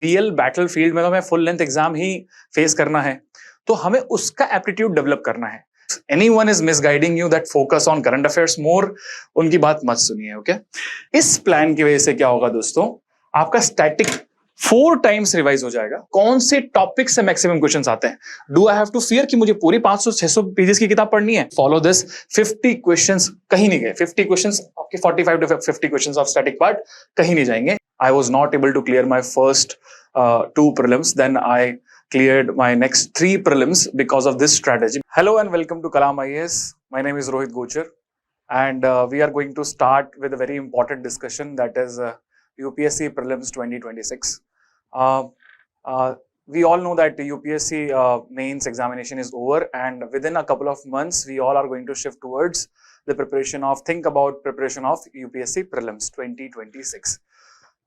Real battle field में तो हमें फुल लेंथ एग्जाम ही फेस करना है, तो हमें उसका एप्टीट्यूड डेवलप करना है. Anyone is misguiding you that focus on current affairs more, उनकी बात मत सुनिए. ओके, इस प्लान की वजह से क्या होगा दोस्तों, आपका स्टैटिक 4 टाइम्स रिवाइज हो जाएगा. कौन से टॉपिक से मैक्सिमम क्वेश्चंस आते हैं? Do I have to fear कि मुझे पूरी 500-600 पेजेस की किताब पढ़नी है? Follow this. 50 क्वेश्चंस कहीं नहीं गए. 50 क्वेश्चंस आपके 45 to 50 questions of static part कहीं नहीं जाएंगे. I was not able to clear my first 2 prelims. Then I cleared my next 3 prelims because of this strategy. Hello and welcome to Kalam IAS. My name is Rohit Gochar, and we are going to start with a very important discussion, that is UPSC Prelims 2026. We all know that the UPSC mains examination is over, and within a couple of months, we all are going to shift towards the preparation of UPSC Prelims 2026.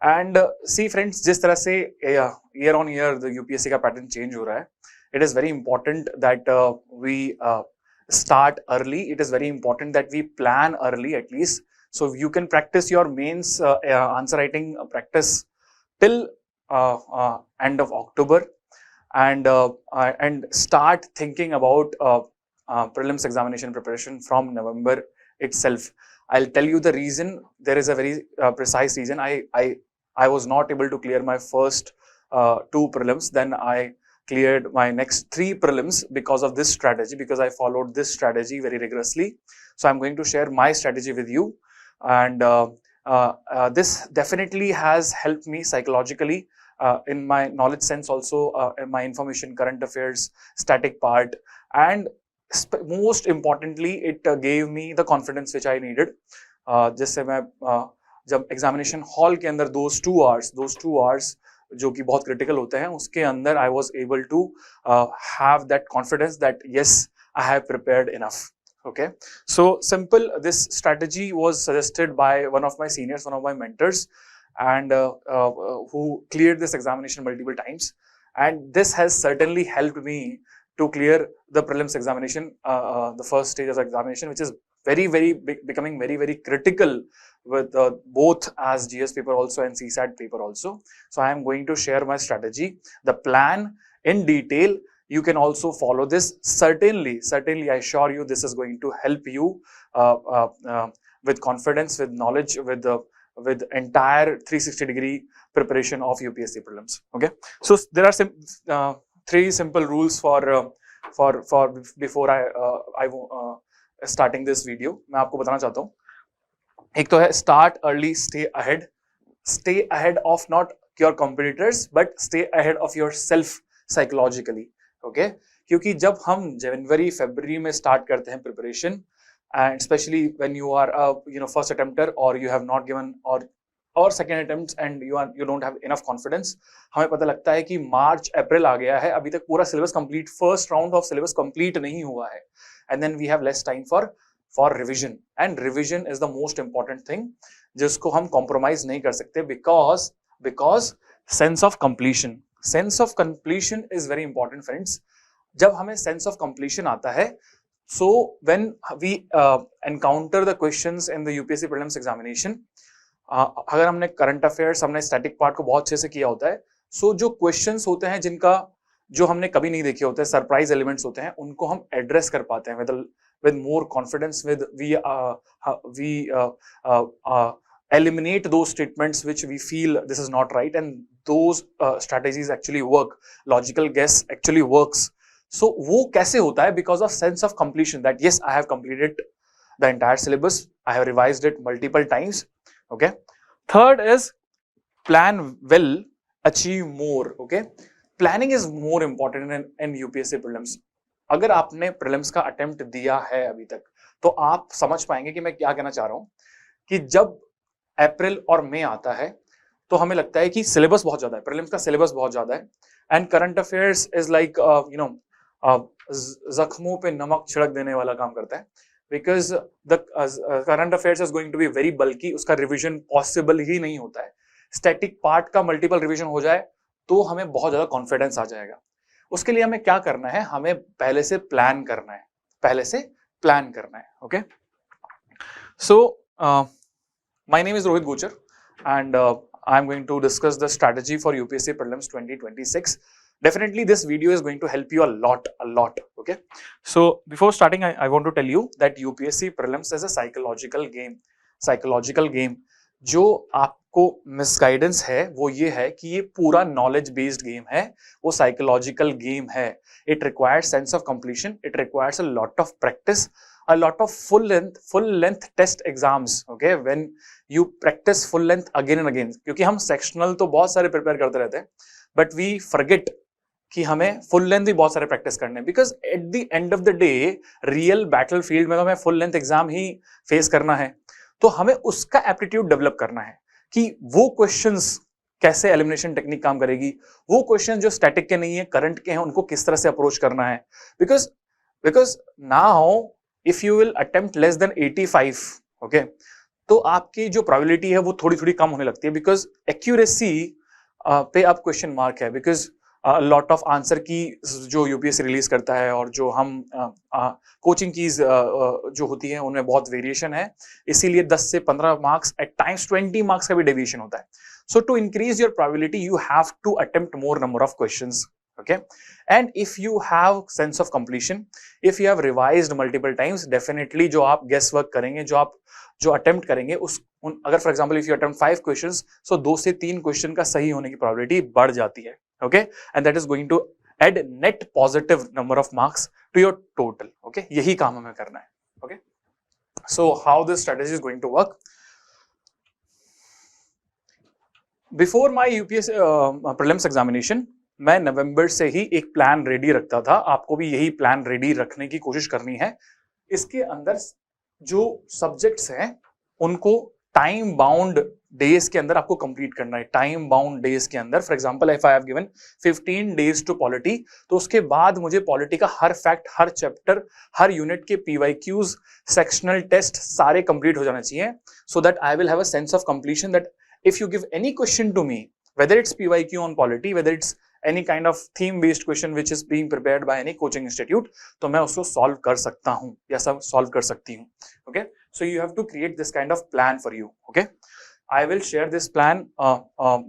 And see friends, जिस तरह से year on year UPSC का pattern change हो रहा है, it is very important that we start early. It is very important that we plan early at least, so you can practice your mains answer writing practice till end of October, and start thinking about prelims examination preparation from November itself. I'll tell you the reason. There is a very precise reason. I was not able to clear my first 2 prelims. Then I cleared my next 3 prelims because of this strategy, because I followed this strategy very rigorously. So I'm going to share my strategy with you, and this definitely has helped me psychologically, in my knowledge sense also, in my information, current affairs, static part, and most importantly, it gave me the confidence which I needed. जिससे मैं जब examination hall के अंदर those 2 hours जो कि बहुत critical होते हैं, उसके अंदर I was able to have that confidence that yes, I have prepared enough. Okay, so simple. This strategy was suggested by one of my seniors, one of my mentors, and who cleared this examination multiple times, and this has certainly helped me to clear the prelims examination, the first stage of the examination, which is becoming very critical with both as GS paper also and CSAT paper also. So I am going to share my strategy, the plan in detail. You can also follow this. Certainly I assure you, this is going to help you with confidence, with knowledge, with entire 360-degree preparation of UPSC prelims. Okay, so there are 3 simple rules for before I starting this video. मैं आपको बताना चाहता हूँ. एक तो है start early, stay ahead of not your competitors, but stay ahead of yourself psychologically. Okay, क्योंकि जब हम जनवरी फरवरी में स्टार्ट करते हैं preparation, and especially when you are a first attempter, or you have not given or second attempts, and you don't have enough confidence, हमें पता लगता है कि मार्च अप्रैल आ गया है, अभी तक पूरा syllabus complete, first round of syllabus complete नहीं हुआ है, and then we have less time for revision, and revision is the most important thing जिसको हम compromise नहीं कर सकते, because sense of completion is very important friends. जब हमें sense of completion आता है, so when we encounter the questions in the UPSC prelims examination, अगर हमने करंट अफेयर्स, हमने स्टैटिक पार्ट को बहुत अच्छे से किया होता है, सो जो क्वेश्चंस होते हैं जिनका जो हमने कभी नहीं देखे होते हैं, सरप्राइज एलिमेंट्स होते हैं, उनको हम एड्रेस कर पाते हैं with more confidence, we eliminate those statements which we feel this is not right, and those strategies actually work. Logical guess actually works. So वो कैसे होता है? Because of sense of completion, that yes, I have completed the entire syllabus, I have revised it multiple times. Okay, third is plan well, achieve more. Okay, planning is more important in UPSC prelims. अगर आपने prelims का attempt दिया है अभी तक, तो आप समझ पाएंगे कि मैं क्या कहना चाह रहा हूं, कि जब अप्रैल और मई आता है तो हमें लगता है कि सिलेबस बहुत ज्यादा है, प्रीलिम्स का सिलेबस बहुत ज्यादा है, and current affairs is like जख्मों पे नमक छिड़क देने वाला काम करता है, because the current affairs is going to be very bulky, उसका रिविजन पॉसिबल ही नहीं होता है. स्टैटिक पार्ट का मल्टीपल रिविजन हो जाए तो हमें बहुत ज्यादा कॉन्फिडेंस आ जाएगा. उसके लिए हमें क्या करना है? हमें पहले से प्लान करना है. Okay, so my name is Rohit गोचर, and I'm going to discuss the strategy for UPSC Prelims 2026. Definitely this video is going to help you a lot. Okay. So before starting, I want to tell you that UPSC Prelims is a psychological game. जो आपको misguidance है वो ये है कि ये पूरा knowledge based game है, वो साइकोलॉजिकल गेम है. It requires sense of completion, it requires a lot of practice, a lot of full length test exams. Okay, when you practice full length again and again, क्योंकि हम sectional तो बहुत सारे prepare करते रहते हैं, but we forget कि हमें फुल लेंथ भी बहुत सारे प्रैक्टिस करने हैं, because at the end of the day real battle field में तो हमें फुल लेंथ एग्जाम ही फेस करना है. तो हमें उसका एप्टीट्यूड डेवलप करना है कि वो क्वेश्चंस कैसे एलिमिनेशन टेक्निक काम करेगी, वो क्वेश्चन जो स्टैटिक के नहीं है करंट के हैं उनको किस तरह से अप्रोच करना है. Because now if you will attempt less than 85, okay, तो आपकी जो प्रोबेबिलिटी है वो थोड़ी थोड़ी कम होने लगती है, बिकॉज एक्यूरेसी पे अब क्वेश्चन मार्क है. बिकॉज लॉट ऑफ आंसर की जो यूपीएससी रिलीज करता है और जो हम कोचिंग कीज जो होती है उनमें बहुत वेरिएशन है, इसीलिए 10 से 15 मार्क्स, एट टाइम्स 20 मार्क्स का भी डेविएशन होता है. So to increase your probability you have to attempt more number of questions. Okay, and if you have sense of completion, if you have revised multiple times, definitely जो आप guess work करेंगे, जो attempt करेंगे अगर for example if you attempt 5 questions, so 2 से 3 question का सही होने की probability बढ़ जाती है. Okay, and that is going to add net positive number of marks to your total. Okay, यही काम हमें करना है. Okay, so how this strategy is going to work? Before my UPSC prelims examination, मैं नवंबर से ही एक प्लान रेडी रखता था. आपको भी यही प्लान रेडी रखने की कोशिश करनी है. इसके अंदर जो सब्जेक्ट्स हैं उनको टाइम बाउंड डेज के अंदर आपको कंप्लीट करना है. टाइम बाउंड डेज के अंदर, for example if I have given 15 days to polity, तो उसके बाद मुझे पॉलिटी का हर फैक्ट, हर चैप्टर, हर यूनिट के पीवाईक्यूज, सेक्शनल टेस्ट सारे कंप्लीट हो जाने चाहिए, so that I will have a sense of completion that if you give any question to me, whether it's PYQ on polity, whether it's any kind of theme based question which is being prepared by any coaching institute, तो मैं उसको solve कर सकता हूँ या सब solve कर सकती हूँ. Okay, so you have to create this kind of plan for you. Okay, I will share this plan,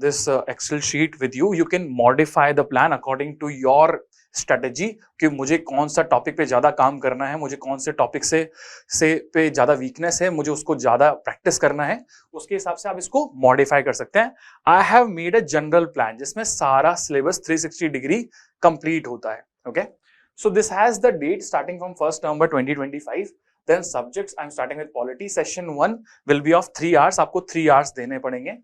this Excel sheet with you. You can modify the plan according to your strategy, कि मुझे कौन सा topic पे ज्यादा काम करना है, मुझे कौन से टॉपिक से पे ज्यादा वीकनेस है, मुझे उसको ज्यादा प्रैक्टिस करना है, उसके हिसाब से आप इसको मॉडिफाई कर सकते हैं. I have made a general plan जिसमें सारा सिलेबस 360 डिग्री कंप्लीट होता है. Okay, so this has the date starting from 1 November 2025. Then subjects I am starting with polity. Session 1 will be of 3 hours. आपको 3 hours देने पड़ेंगे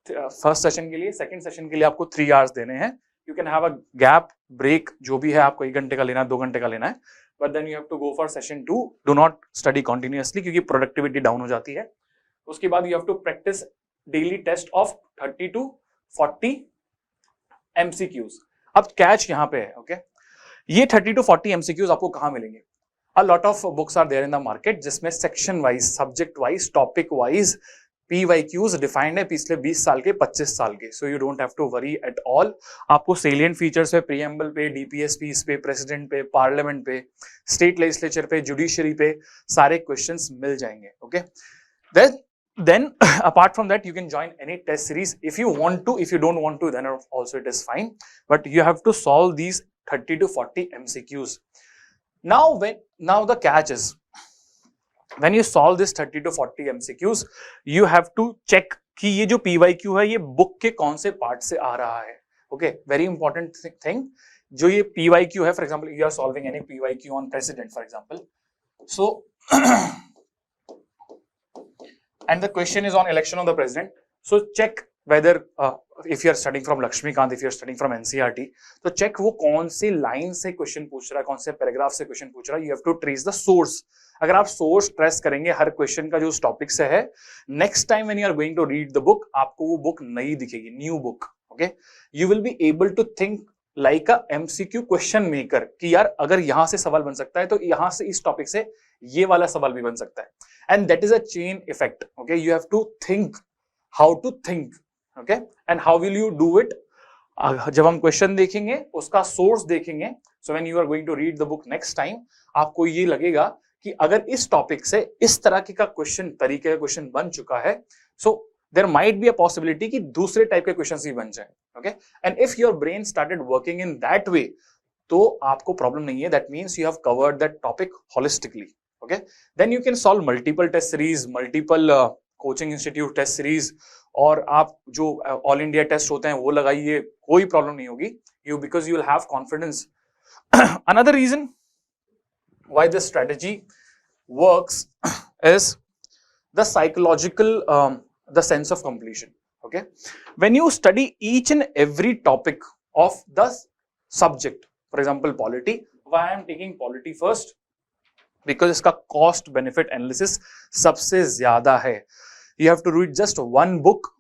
first session के लिए. Second session के लिए आपको 3 आवर्स देने हैं. You can have a gap break, जो भी है आपको 1 घंटे का लेना है, 2 घंटे का लेना है, but then you have to go for session 2. Do not study continuously क्योंकि प्रोडक्टिविटी डाउन हो जाती है. उसके बाद you have to practice daily test of 30 to 40 MCQs. अब कैच यहाँ पे है. ओके, ये 30 to 40 MCQs आपको कहाँ मिलेंगे? A lot of books are there in the market जिसमें section wise, subject wise, topic wise PYQs defined है पिछले 20 साल के, 25 साल के. So you don't have to worry at all. आपको सेलिएंट फीचर्स पे, प्रीएम्बल पे, डीपीएसपीस पे, प्रेसिडेंट पे, पार्लियामेंट पे, स्टेट लेजिस्लेचर पे, जुडिशरी पे सारे क्वेश्चंस मिल जाएंगे. Okay, then apart from that you can join any test series if you want to. If you don't want to, then also it is fine, but you have to solve these 30 to 40 MCQs. Now the catch is, when you solve this 30 to 40 MCQs, you have to check कि ये जो PYQ है ये book के कौन से part से आ रहा है. Okay, very important thing. जो ये PYQ है, for example you are solving any PYQ on president for example, so and the question is on election of the president. So check whether if you are studying from Lakshmikant, if you are studying from NCERT, तो check वो कौन से line से question पूछ रहा है, कौन से पैराग्राफ से क्वेश्चन पूछ रहा है. You have to trace the source. अगर आप सोर्स ट्रेस करेंगे हर क्वेश्चन का जो उस टॉपिक से है, next time when you are going to read the book, आपको वो बुक नई दिखेगी, new book. Okay, you will be able to think like a MCQ question maker कि यार अगर यहां से सवाल बन सकता है तो यहां से इस टॉपिक से ये वाला सवाल भी बन सकता है. And that is a chain effect. Okay, you have to think how to think. Okay, and how will you do it? जब हम क्वेश्चन देखेंगे उसका सोर्स देखेंगे. So when you are going to read the book next time, आपको ये लगेगा कि अगर इस टॉपिक से इस तरह का क्वेश्चन, तरीके का क्वेश्चन बन चुका है, so there might be a possibility कि दूसरे टाइप के क्वेश्चंस भी बन जाए. Okay, and if your brain started working in that way, तो आपको प्रॉब्लम नहीं है. That means you have covered that topic holistically. Okay, then you can solve multiple test series, multiple coaching institute test series, और आप जो all India test होते हैं वो लगाइए, कोई प्रॉब्लम नहीं होगी. You because you will have confidence. Another reason why this strategy works is the psychological the sense of completion. Okay, when you study each and every topic of the subject, for example polity, why I am taking polity first, because इसका cost benefit analysis सबसे ज्यादा है. You have to read just one book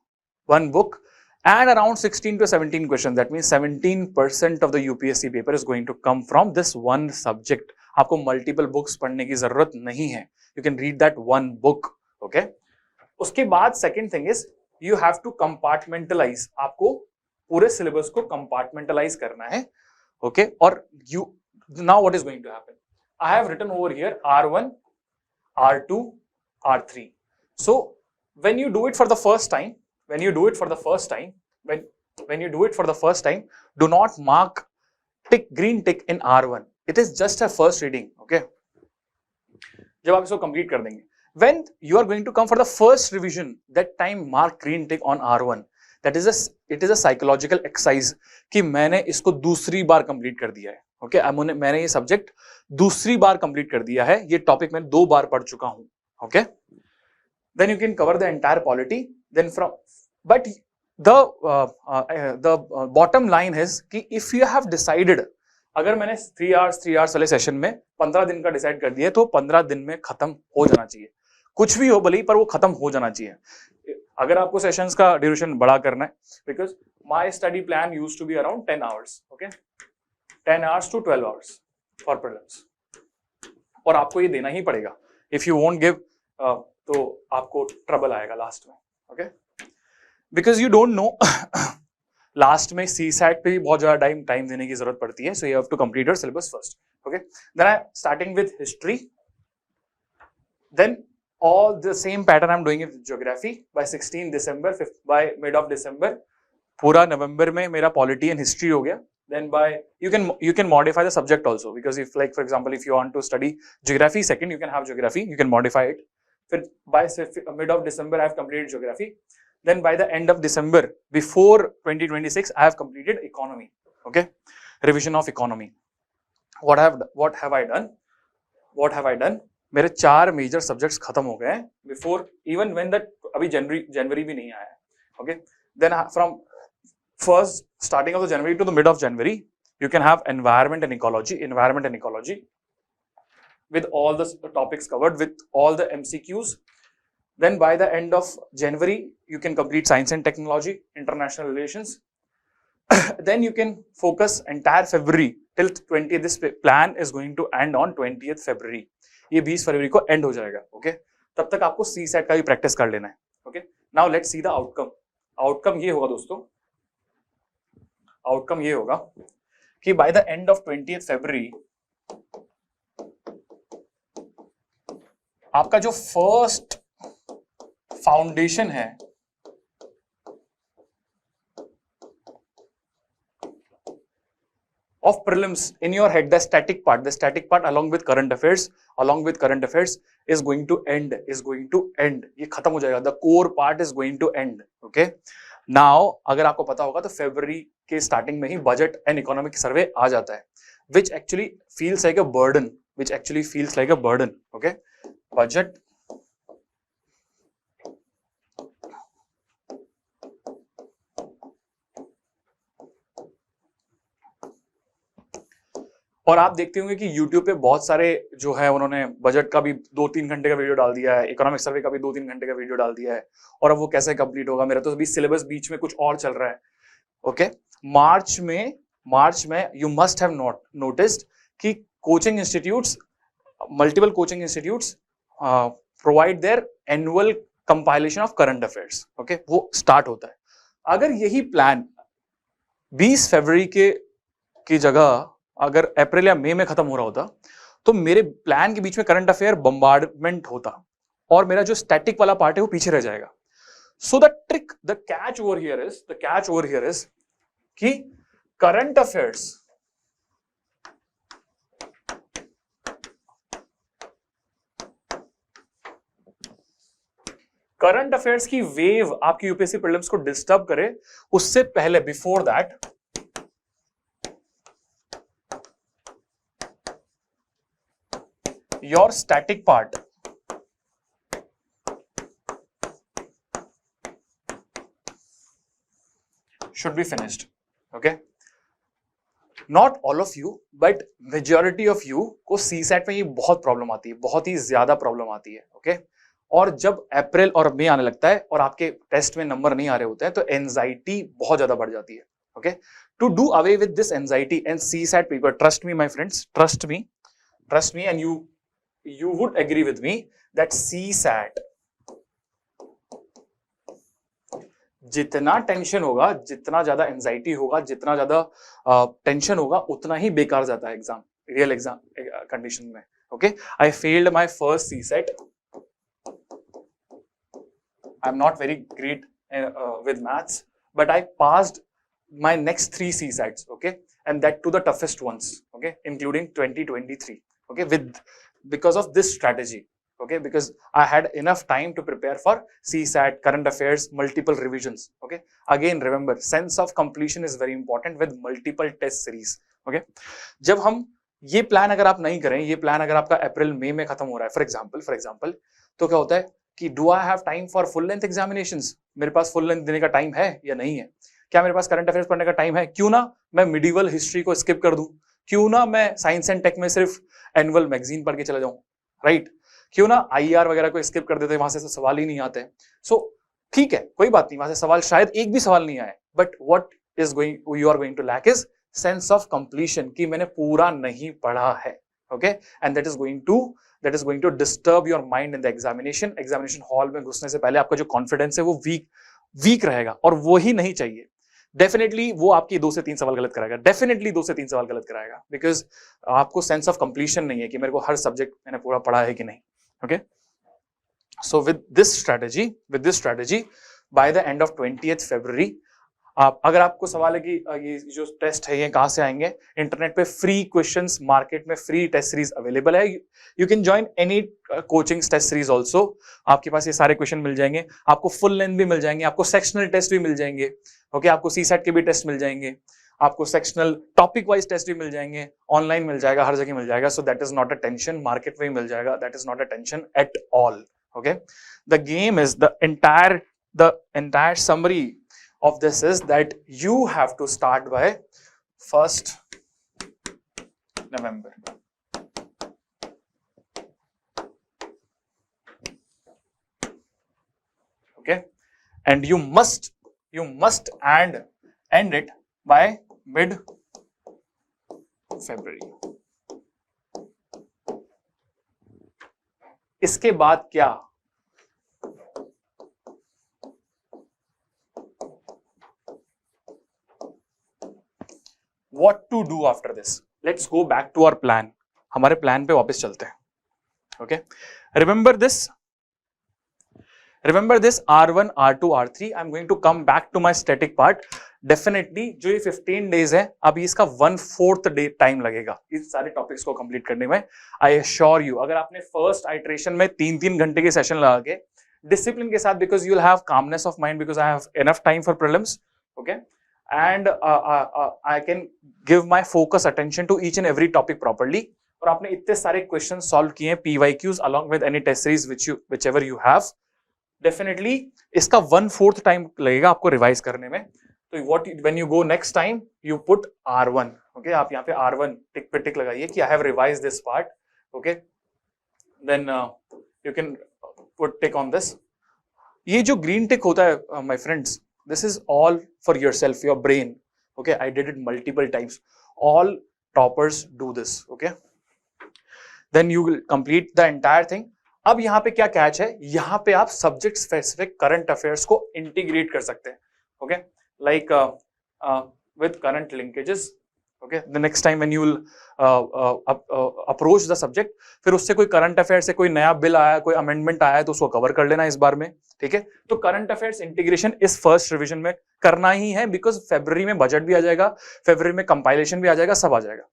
and around 16 to 17 questions. That means 17% of the UPSC paper is going to come from this one subject. आपको multiple books पढ़ने की जरूरत नहीं है. You can read that one book. Okay, उसके बाद second thing is you have to compartmentalize. आपको पूरे सिलेबस को कंपार्टमेंटलाइज करना है. ओके, और you now what is going to happen, I have written over here R1, R2, R3. So when you do it for the first time, when you do it for the first time, do not mark green tick in R1. It is just a first reading. Okay, जब आप इसको complete कर देंगे, when you are going to come for the first revision, that time mark green tick on R1. It is a psychological exercise कि मैंने इसको दूसरी बार complete कर दिया है. ओके, मैंने ये सब्जेक्ट दूसरी बार कंप्लीट कर दिया है, ये टॉपिक मैं 2 बार पढ़ चुका हूं. Okay, then you can cover the entire polity. Then but the bottom line is कि if you have decided, अगर मैंने 3 hours वाले सेशन में 15 दिन का डिसाइड कर दिया, तो 15 दिन में खत्म हो जाना चाहिए. कुछ भी हो भले ही, पर वो खत्म हो जाना चाहिए. अगर आपको सेशंस का ड्यूरेशन बड़ा करना है, because my study plan used to be around 10 hours. Okay, 10 hours to 12 hours for prelims, और आपको ये देना ही पड़ेगा. इफ यू वोंट गिव तो आपको ट्रबल आएगा लास्ट में. Okay, because you don't know, last में CSAT पे भी बहुत ज्यादा टाइम देने की जरूरत पड़ती है. So you have to complete your syllabus first. Okay, then I starting with history, then all the same pattern I'm doing it with geography. By 16 December, by mid of December, पूरा नवंबर में मेरा polity and history हो गया. Then by you can modify the subject also, because if, like for example, if you want to study geography second, you can have geography, you can modify it. Then by mid of December I have completed geography. Then by the end of December, before 2026, I have completed economy. Okay, revision of economy. What have I done? मेरे 4 major subjects खत्म हो गए हैं before even when that, अभी जनवरी भी नहीं आया है. Okay, then from first starting of the January to the mid of January, you can have environment and ecology with all the topics covered, with all the MCQs. Then by the end of January, you can complete science and technology, international relations. Then you can focus entire February till 20th. This plan is going to end on 20th February. ये 20 फरवरी को and हो जाएगा. Okay, तब तक आपको CSAT का भी practice कर लेना है. Okay, now let's see the outcome ये होगा दोस्तों, आउटकम ये होगा कि bye the end of 20th फरवरी आपका जो फर्स्ट फाउंडेशन है of prelims in your head, the static part along with current affairs is going to end. ये खत्म हो जाएगा. the core part is going to end. okay, now अगर आपको पता होगा तो फरवरी के स्टार्टिंग में ही बजट एंड इकोनॉमिक सर्वे आ जाता है, which actually feels like a burden. okay, budget और आप देखते होंगे कि YouTube पे बहुत सारे जो है उन्होंने बजट का भी 2-3 घंटे का वीडियो डाल दिया है, इकोनॉमिक सर्वे का भी 2-3 घंटे का वीडियो डाल दिया है, और अब वो कैसे कंप्लीट होगा. मेरा तो अभी सिलेबस बीच में कुछ और चल रहा है. ओके, मार्च में यू मस्ट हैव नोटिस्ड कि coaching institutes, multiple coaching institutes provide there annual compilation of current affairs. Okay, वो स्टार्ट होता है. अगर यही प्लान 20 फरवरी की जगह अगर अप्रैल या मई में खत्म हो रहा होता, तो मेरे प्लान के बीच में करंट अफेयर बम्बार्डमेंट होता और मेरा जो स्टैटिक वाला पार्ट है वो पीछे रह जाएगा. So the trick, the catch over here is कि current affairs की वेव आपकी यूपीएससी प्रीलिम्स को डिस्टर्ब करे उससे पहले, before that, your static part should be finished. Okay, not all of you but majority of you को CSAT में ये बहुत प्रॉब्लम आती है, बहुत ही ज्यादा प्रॉब्लम आती है. ओके, और जब अप्रैल और मई आने लगता है और आपके टेस्ट में नंबर नहीं आ रहे होते हैं तो एंजाइटी बहुत ज्यादा बढ़ जाती है. Okay, to do away with this anxiety and CSAT paper, trust me my friends, trust me and you would agree with me that CSAT जितना टेंशन होगा, जितना ज्यादा एंजाइटी होगा, जितना ज्यादा टेंशन होगा, उतना ही बेकार जाता है एग्जाम, रियल एग्जाम कंडीशन में. Okay, I failed my first CSAT. I am not very great with maths, but I passed my next 3 CSATs. Okay, and that to the toughest ones. Okay, including 2023. Okay, because of this strategy. Okay, because I had enough time to prepare for CSAT, current affairs, multiple revisions. Okay, again remember, sense of completion is very important with multiple test series. Okay, जब हम ये plan अगर आप नहीं करें, ये plan अगर आपका अप्रैल मई में खत्म हो रहा है फॉर एग्जाम्पल, तो क्या होता है कि do I have time for full length examinations, मेरे पास फुल लेंथ देने का टाइम है या नहीं है, क्या मेरे पास करंट अफेयर्स पढ़ने का टाइम है, क्यों ना मैं मिडिवल हिस्ट्री को स्किप कर दूं, क्यों ना मैं साइंस एंड टेक में सिर्फ एनुअल मैगजीन पढ़ के चला जाऊं, राइट, क्यों ना IR वगैरह को स्किप कर देते, वहां से सवाल ही नहीं आते. सो ठीक है, कोई बात नहीं, वहां से सवाल शायद एक भी सवाल नहीं आए, but what is going you are going to lack is sense of completion, कि मैंने पूरा नहीं पढ़ा है. ओके, and that is going to disturb your mind in the examination hall में घुसने से पहले आपका जो कॉन्फिडेंस है वो वीक रहेगा, और वो ही नहीं चाहिए. डेफिनेटली वो आपकी 2 से 3 सवाल गलत कराएगा, डेफिनेटली 2 से 3 सवाल गलत कराएगा, बिकॉज आपको सेंस ऑफ कंप्लीशन नहीं है कि मेरे को हर सब्जेक्ट मैंने पूरा पढ़ा है कि नहीं. Okay, so with this strategy bye the end of 20th February, आप अगर आपको सवाल है कि ये जो टेस्ट है ये कहां से आएंगे, इंटरनेट पे फ्री क्वेश्चंस, मार्केट में फ्री टेस्ट सीरीज अवेलेबल है. You can join any coaching test series also. आपके पास ये सारे क्वेश्चन मिल जाएंगे, आपको फुल लेंथ भी मिल जाएंगे, आपको सेक्शनल टेस्ट भी मिल जाएंगे. ओके, आपको CSAT के भी टेस्ट मिल जाएंगे, आपको सेक्शनल टॉपिक वाइज टेस्ट भी मिल जाएंगे, ऑनलाइन मिल जाएगा, हर जगह मिल जाएगा. सो that is not a tension, market में मिल जाएगा, that is not a tension at all. Okay, the game is the entire summary of this is that you have to start by 1st November. Okay, and you must end it by mid February. इसके बाद क्या, what to do after this? Let's go back to our plan. हमारे plan पे वापस चलते हैं. Okay, remember this R1, R2, R3. I'm going to come back to my static part. Definitely जो ये 15 days है, अभी इसका 1/4 डे टाइम लगेगा इस सारे टॉपिक्स को कंप्लीट करने में. आई एश्योर यू, अगर आपने फर्स्ट आइट्रेशन में 3-3 घंटे के सेशन लगा के डिसिप्लिन के साथ, because you will have calmness of mind, because I have enough time for prelims. Okay, and I can give my focus attention to each and every topic properly. और आपने इतने सारे क्वेश्चन सॉल्व किए, PYQs along with any test series whichever you have, definitely इसका 1/4 time लगेगा आपको revise करने में. तो when you go next time you put R1. okay, आप यहाँ पे R1 टिक पे टिक लगाइए कि I have revised this part. okay, then you can put tick on this. ये जो ग्रीन टिक होता है my friends, this is all for yourself, your brain. Okay, I did it multiple times. All toppers do this. Okay, then you will complete the entire thing. अब यहाँ पे क्या catch है, यहाँ पे आप सब्जेक्ट स्पेसिफिक करंट अफेयर्स को integrate कर सकते हैं. Okay, like with current linkages. Okay, the next time when you will approach the subject, फिर उससे कोई करंट अफेयर से कोई नया बिल आया, कोई अमेंडमेंट आया, तो उसको कवर कर लेना इस बार में, ठीक है। तो करंट अफेयर्स इंटीग्रेशन इस फर्स्ट रिवीजन में करना ही है, बिकॉज फरवरी में बजट भी आ जाएगा, फरवरी में कंपाइलेशन भी आ जाएगा, सब आ जाएगा।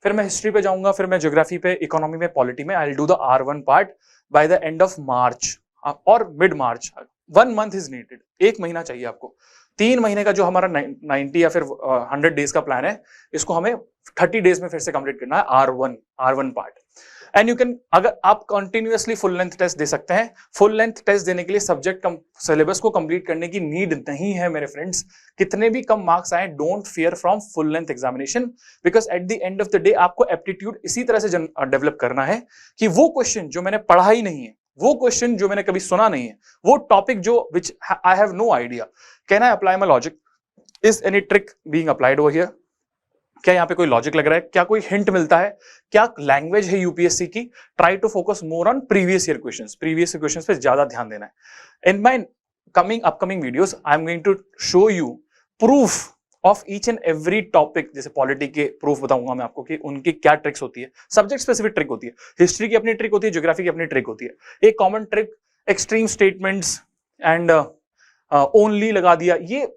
फिर मैं हिस्ट्री पे जाऊंगा, फिर मैं ज्योग्राफी पे, इकोनॉमी में, पॉलिटी में। I will do the R1 part by the end of March और mid March. 1 month is needed, 1 महीना चाहिए आपको। 3 महीने का जो हमारा 90 या फिर 100 डेज का प्लान है, इसको हमें 30 डेज में फिर से कंप्लीट करना है, R1 part. And you can, अगर आप कंटिन्यूअसली फुल लेंथ टेस्ट दे सकते हैं। फुल लेंथ टेस्ट देने के लिए सब्जेक्ट सिलेबस को कंप्लीट करने की नीड नहीं है मेरे फ्रेंड्स। कितने भी कम मार्क्स आए, don't fear from full length examination, because at the end of the day आपको एप्टीट्यूड इसी तरह से डेवलप करना है कि वो क्वेश्चन जो मैंने पढ़ा ही नहीं है, वो क्वेश्चन जो मैंने कभी सुना नहीं है, वो टॉपिक जो which I have no idea, can I apply my logic? Is any trick being applied over here? क्या यहाँ पे कोई लॉजिक लग रहा है? क्या कोई हिंट मिलता है? क्या लैंग्वेज है यूपीएससी की? Try to focus more on previous year questions. Previous year questions पे ज्यादा ध्यान देना है। In my upcoming videos I am going to show you proof of each and every topic. जैसे पॉलिटी के प्रूफ बताऊंगा मैं आपको कि उनकी क्या ट्रिक्स होती है, सब्जेक्ट स्पेसिफिक ट्रिक होती है, हिस्ट्री की अपनी ट्रिक होती है, ज्योग्राफी की अपनी ट्रिक होती है। एक common trick, extreme statements and only लगा दिया, ये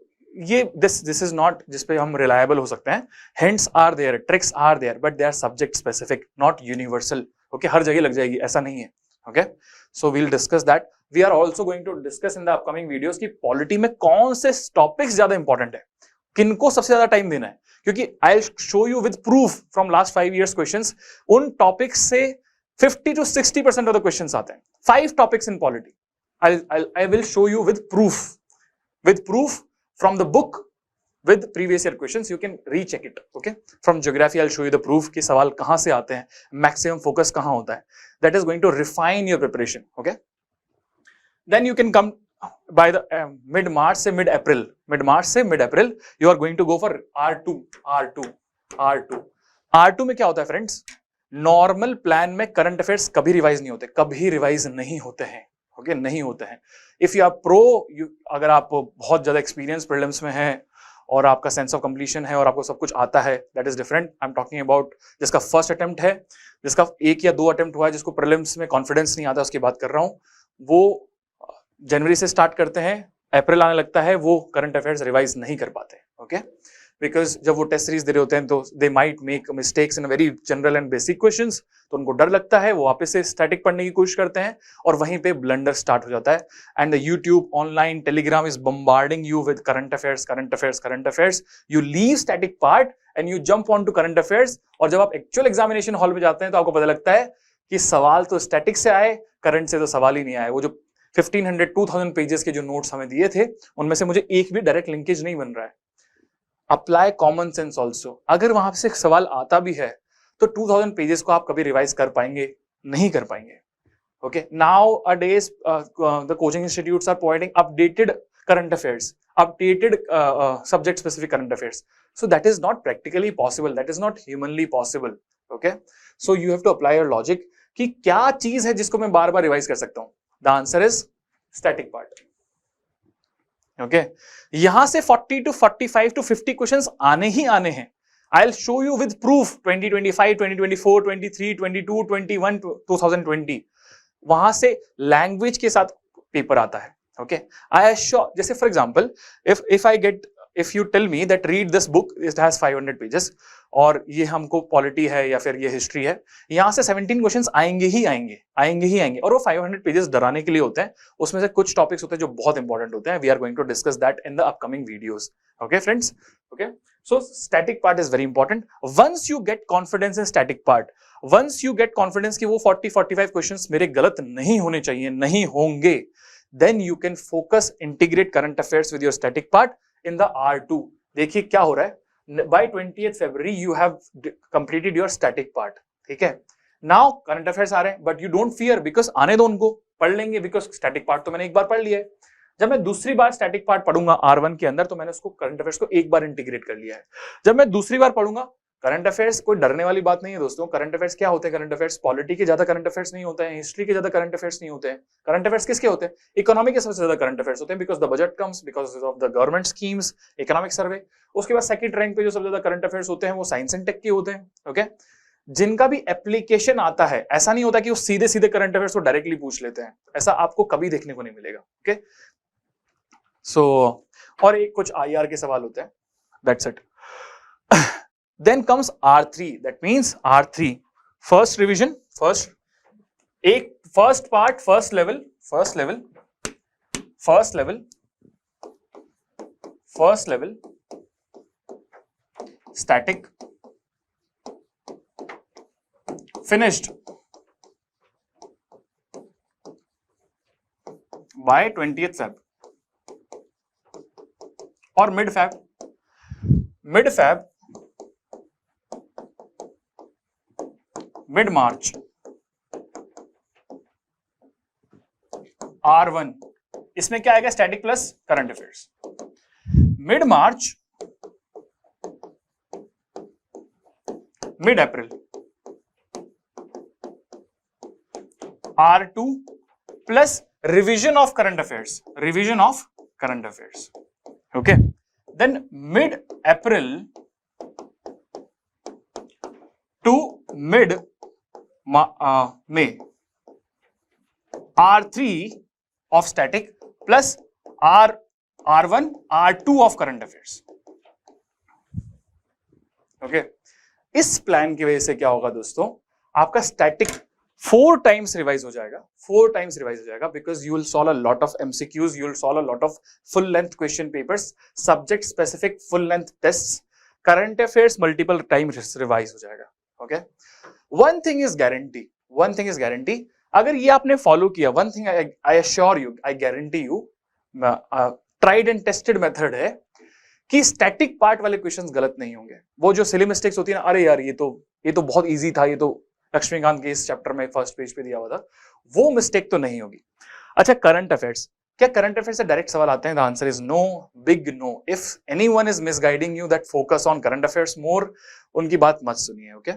दिस इज नॉट जिसपे हम रिलायबल हो सकते हैं। Hints are there, tricks are there, but they are subject specific, not universal. Okay, हर जगह लग जाएगी ऐसा नहीं है। Okay, so we will discuss that. We are also going to discuss in the upcoming videos की पॉलिटी में कौन से टॉपिक्स ज्यादा इंपॉर्टेंट है, किनको सबसे ज्यादा टाइम देना है, क्योंकि I will show you with proof from last 5 years questions. उन टॉपिक्स से 50 to 60% ऑफ द क्वेश्चंस आते हैं। 5 topics in polity, I will show you with proof from the book with previous year questions. You can recheck it. Okay, from geography I'll show you the proof कि सवाल कहां से आते हैं, maximum focus कहां होता है. That is going to refine your preparation. Okay, then you can come by the mid March से mid April you are going to go for R2 में क्या होता है फ्रेंड्स? नॉर्मल प्लान में करंट अफेयर्स कभी रिवाइज नहीं होते, कभी रिवाइज नहीं होते हैं। ओके, नहीं होते हैं। इफ यू आर प्रो, अगर आप बहुत ज्यादा एक्सपीरियंस प्रीलिम्स में हैं और आपका सेंस ऑफ कंप्लीशन है और आपको सब कुछ आता है, that is different. I am talking about जिसका फर्स्ट अटेम्प्ट है, जिसका 1 या 2 अटेम्प्ट हुआ है, जिसको प्रीलिम्स में कॉन्फिडेंस नहीं आता, उसकी बात कर रहा हूं। वो जनवरी से स्टार्ट करते हैं, अप्रैल आने लगता है, वो करंट अफेयर्स रिवाइज नहीं कर पाते। ओके, बिकॉज जब वो टेस्ट सीरीज दे रहे होते हैं तो they might make mistakes in very general and basic questions, तो उनको डर लगता है, वो वापस से स्टैटिक पढ़ने की कोशिश करते हैं और वहीं पे ब्लंडर स्टार्ट हो जाता है। And the YouTube, online, Telegram is bombarding you with current affairs. You leave static part and you jump on to current affairs, और जब आप एक्चुअल एग्जामिनेशन हॉल में जाते हैं तो आपको पता लगता है कि सवाल तो स्टैटिक से आए, करंट से तो सवाल ही नहीं आए। वो जो 1500-2000 पेजेस के जो नोट्स हमें दिए थे, उनमें से मुझे एक भी डायरेक्ट लिंकेज नहीं बन रहा है। Apply common sense also. अगर वहां से सवाल आता भी है तो 2000 पेजेस को आप कभी रिवाइज कर पाएंगे? नहीं कर पाएंगे। Okay, nowadays the coaching institutes are providing updated current affairs, updated subject specific current affairs, so that is not practically possible, that is not humanly possible. Okay, so you have to apply your logic कि क्या चीज है जिसको मैं बार बार revise कर सकता हूं। The answer is static part. Okay, यहां से 40 to 45 to 50 क्वेश्चंस आने ही आने हैं। I will show you with proof 2025, 2024, 23, 22, 21, 2020। वहां से लैंग्वेज के साथ पेपर आता है। ओके, आई श्योर, जैसे for example if you tell me that read this book, it has 500 pages, और ये हमको पॉलिटी है या फिर ये हिस्ट्री है, यहां से 17 क्वेश्चंस आएंगे ही आएंगे, और वो 500 पेजेस डराने के लिए होते हैं। उसमें से कुछ टॉपिक्स होते हैं जो बहुत इंपॉर्टेंट होते हैं। We are going to discuss that in the upcoming videos. Okay friends, okay, so static part is very important. Once you get confidence in static part, once you get confidence कि वो 40-45 questions मेरे गलत नहीं होने चाहिए, नहीं होंगे, then you can focus, integrate current affairs with your static part in the R2. देखिए क्या हो रहा है, by 20th February you have completed your static part. ठीक है, now current affairs आ रहे हैं, but you don't fear because आने दो उनको, पढ़ लेंगे, because static part तो मैंने एक बार पढ़ लिया है। जब मैं दूसरी बार स्टैटिक पार्ट पढ़ूंगा R1 के अंदर, तो मैंने उसको करंट अफेयर्स को एक बार इंटीग्रेट कर लिया है। जब मैं दूसरी बार पढ़ूंगा करंट अफेयर्स कोई डरने वाली बात नहीं है दोस्तों। करंट अफेयर्स क्या होते हैं? करंट अफेयर्स पॉलिटी के ज्यादा करंट अफेयर्स नहीं होते हैं, हिस्ट्री के ज्यादा करंट अफेयर्स नहीं होते हैं। करंट अफेयर्स किसके होते हैं? इकोनॉमी के सबसे ज्यादा करंट अफेयर्स होते हैं, because the budget comes, because of the government schemes, economic survey. उसके बाद सेकंड रैंक पे जो सबसे ज्यादा करंट अफेयर्स होते हैं वो साइंस एंड टेक के होते हैं। ओके, जिनका भी एप्लीकेशन आता है, ऐसा नहीं होता कि वो सीधे सीधे करंट अफेयर्स को डायरेक्टली पूछ लेते हैं, ऐसा आपको कभी देखने को नहीं मिलेगा। ओके, सो और एक कुछ आईआर के सवाल होते हैं, that's it. Then comes R3, that means R3 first revision, first part, first level, static, finished by 20th Feb or mid Feb, mid March, R1 इसमें क्या आएगा? Static plus current affairs. Mid March, mid April, R2 plus revision of current affairs, okay. Then mid April to mid May, R3 of static plus R1, R2 of current affairs. Okay, इस plan की वजह से क्या होगा दोस्तों? आपका static 4 times revise हो जाएगा, because you will solve a lot of MCQs, you will solve a lot of full length question papers, subject specific full length tests, current affairs multiple times revise हो जाएगा। Okay, one thing is guarantee, अगर ये आपने follow किया, one thing I assure you, I guarantee you, tried and tested method है कि static part वाले questions गलत नहीं होंगे। वो जो सिली मिस्टेक्स होती है ना, अरे यार ये तो बहुत इजी था, ये तो लक्ष्मीकांत के इस चैप्टर में फर्स्ट पेज पे दिया हुआ था, वो मिस्टेक तो नहीं होगी। अच्छा, करंट अफेयर्स, क्या करंट अफेयर्स से डायरेक्ट सवाल आते हैं? The answer is no, big no. If anyone is misguiding you that focus on current affairs more, उनकी बात मत सुनिए। ओके,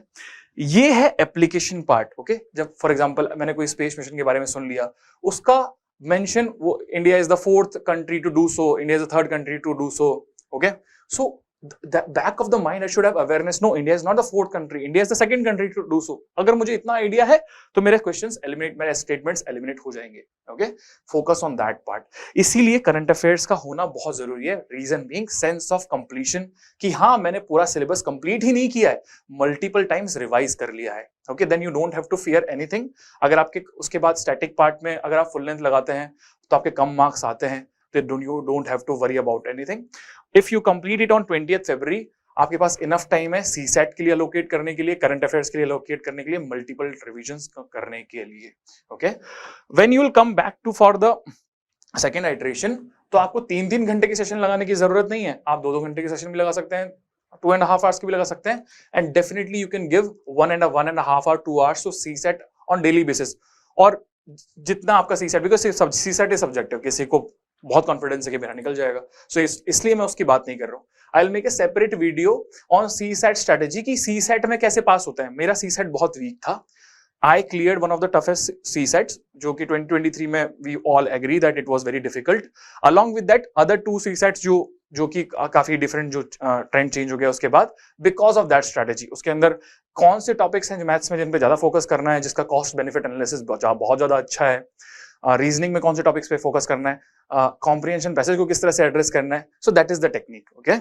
ये है एप्लीकेशन पार्ट। ओके, जब फॉर एग्जांपल मैंने कोई स्पेस मिशन के बारे में सुन लिया, उसका मेंशन, वो India is the 4th country to do so, India is the 3rd country to do so. Okay, so the back of the mind I should have awareness, no, India is not the 4th country, India is the 2nd country to do so। अगर मुझे इतना idea है तो मेरे questions eliminate, मेरे statements eliminate हो जाएंगे। Okay, focus on that part. इसीलिए करंट अफेयर्स का होना बहुत जरूरी है। Reason being sense of completion, कि हाँ मैंने पूरा सिलेबस कंप्लीट ही नहीं किया है, मल्टीपल टाइम्स रिवाइज कर लिया है। Okay, then you don't have to fear anything. अगर आपके उसके बाद स्टैटिक पार्ट में अगर आप फुल लेंथ लगाते हैं तो आपके कम मार्क्स आते हैं, तो you don't have to worry about anything. If you complete it on 20th February, आपके पास इनफ टाइम है सीसैट के लिए अलोकेट करने के लिए, करंट अफेयर्स के लिए अलोकेट करने के लिए, मल्टीपल रिविजन्स करने के लिए। Okay, when you will come back to for the second iteration, तो आपको 3-3 घंटे के सेशन लगाने की जरूरत नहीं है। आप 2-2 घंटे के सेशन भी लगा सकते हैं, 2.5 hours की भी लगा सकते हैं, and definitely you can give 1.5 hour 2 hours to CSAT on daily basis। और जितना आपका CSAT, because CSAT is subjective, किसी को बहुत कॉन्फिडेंस है कि मेरा निकल जाएगा, सो इसलिए मैं उसकी बात नहीं कर रहा हूँ। I will make a separate video on CSAT strategy, कि CSAT में कैसे पास होता है। मेरा CSAT बहुत वीक था, I cleared one of the toughest CSATs, जो कि 2023 में we all agree that it was very difficult. Along with that other 2 CSATs जो कि काफी डिफरेंट, जो ट्रेंड चेंज हो गया उसके बाद, बिकॉज ऑफ दैट स्ट्रेटेजी। उसके अंदर कौन से टॉपिक्स हैं मैथ्स में जिन पे ज्यादा फोकस करना है, जिसका कॉस्ट बेनिफिट एनालिसिस बहुत ज्यादा अच्छा है, रीजनिंग में कौन से टॉपिक्स पे फोकस करना है, कॉम्प्रिहेंशन पैसेज को किस तरह से एड्रेस करना है। सो that is the technique. Okay,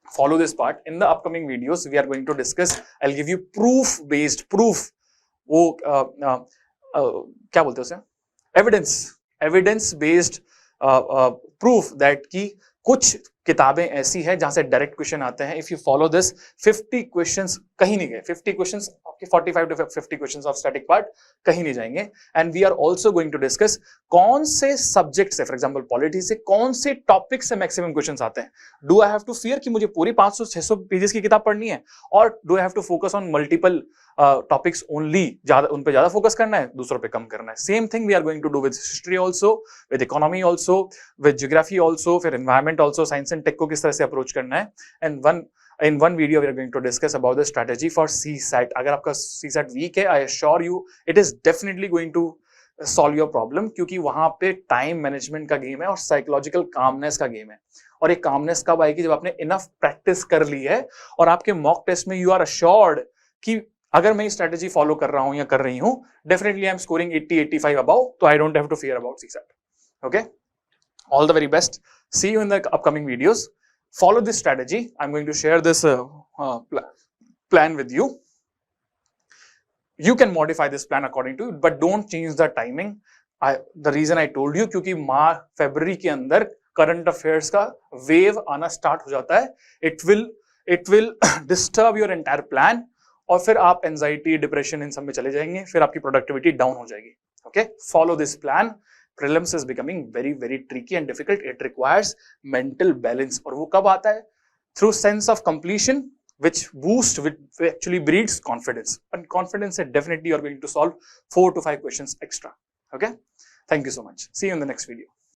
follow this part. In the upcoming videos we are going to discuss, I'll give you proof वो क्या बोलते हैं उसे, एविडेंस बेस्ड प्रूफ दैट की कुछ किताबें ऐसी है जहां से डायरेक्ट क्वेश्चन आते हैं। If you follow this, 50 questions कहीं नहीं गए, 50 क्वेश्चंस आपके 45 to 50 questions of static part कहीं नहीं जाएंगे। And we are also going to discuss कौन से सब्जेक्ट से, फॉर एग्जांपल पॉलिटी से कौन से टॉपिक से मैक्सिमम क्वेश्चंस आते हैं। Do I have to fear कि मुझे पूरी 500-600 पेजेस की किताब पढ़नी है, और do I have to focus on multiple topics only, ज्यादा उन पे ज्यादा फोकस करना है, दूसरों पे कम करना है। Same thing we are going to do with history also, with economy also, with geography also, फिर environment also, science and tech को किस तरह से अप्रोच करना है। And one In one video, we are going to discuss about the strategy for CSAT. अगर आपका CSAT weak है, I assure you, it is definitely going to solve your problem, क्योंकि वहां पे टाइम मैनेजमेंट का game है और psychological calmness का गेम है. और एक कामनेस कब आएगी? जब आपने इनफ प्रैक्टिस कर ली है और आपके मॉक टेस्ट में यू आर अश्योर्ड कि अगर मैं स्ट्रेटेजी फॉलो कर रहा हूं या कर रही हूं, definitely I am scoring 80-85 about, तो I don't have to fear about CSAT. Okay, all the very best. See you in the upcoming videos. Follow this strategy. I'm going to share this plan with you. You can modify this plan according to it, but don't change the timing. The reason I told you, क्योंकि February के अंदर current affairs का wave आना start हो जाता है. It will disturb your entire plan, और फिर आप anxiety, depression इन सब में चले जाएंगे, फिर आपकी productivity down हो जाएगी. Okay, follow this plan. Prelims is becoming very, very tricky and difficult. It requires mental balance. और वो कब आता है? Through sense of completion, which actually breeds confidence. And confidence is definitely you're going to solve 4 to 5 questions extra. Okay? Thank you so much. See you in the next video.